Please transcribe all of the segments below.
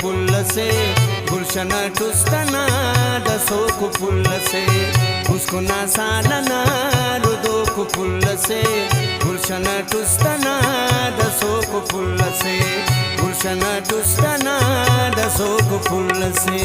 पुल्लसे गुलशन टुस्तना दसोक पुल्लसे उसकुना सालना रुदोक पुल्लसे गुलशन टुस्तना दसोक पुल्लसे गुलशन टुस्तना दसोक पुल्लसे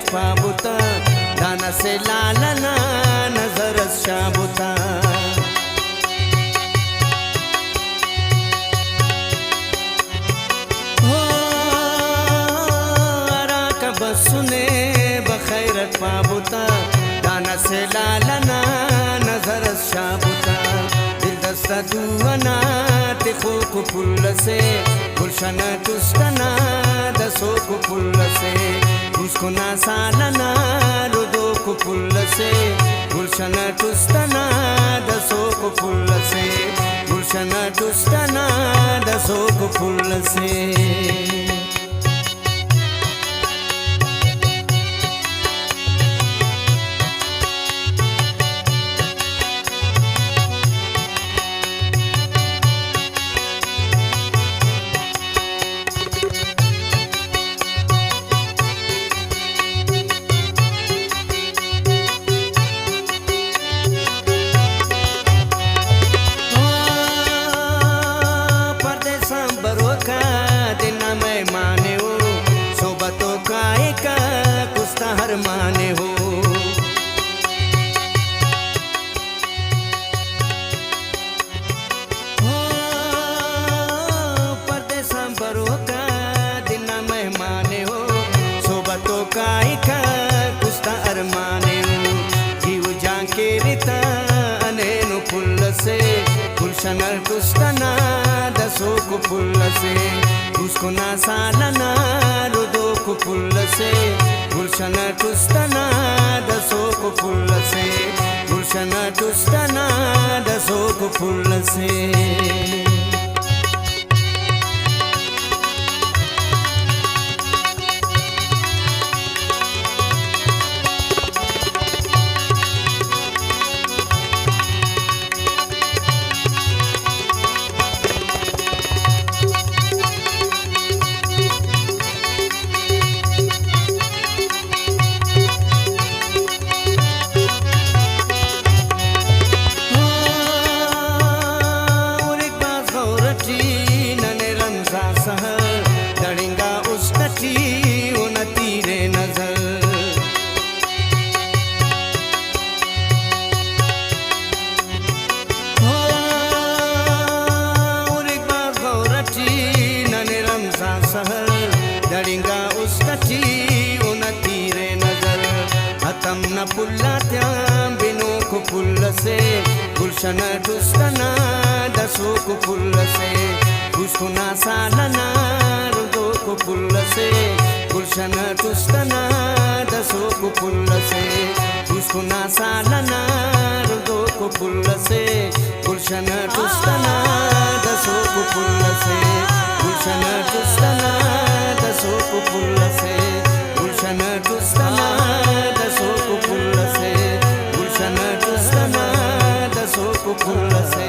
पाबुता दाना से लालना नजर शाबुता हो अरा का बसुने बखैरत पाबुता दाना से लालना नजर शाबुता दिल दस्ता दुआना तिखो को पुल्लसे गुलशन टुस्तना दसो को पुल्लसे उसको ना सालना रुदो को पुल्लसे गुलशन टुस्तना दसो को पुल्लसे गुलशन टुस्तना दसो को पुल्लसे हर माने हो परदेसा बरो का दिन मेहमाने हो सोबतों का एक कुस्ता अरमाने हो जीव जाके रिता अनेनु पुल्लसे गुलशन टुस्तना दसो को पुल्लसे उसको ना सालना रुदो को पुल्लसे गुलशन टुस्तना दसो को पुल्लसे गुलशन टुस्तना दसो को पुल्लसे दड़िंगा उसकची उन तीरे नजर हतम न पुल्ला त्यां बिनो को पुल्लसे गुलशन टुस्तना दसो को पुल्लसे उसकुना सालना रुदो को पुल्लसे गुलशन टुस्तना दसो को पुल्लसे उसकुना सालना रुदो को पुल्लसे गुलशन टुस्तना दसो को पुल्लसे गुलशन टुस्तना दसो को पुल्लसे गुलशन टुस्तना दसो को पुल्लसे गुलशन टुस्तना दसो को पुल्लसे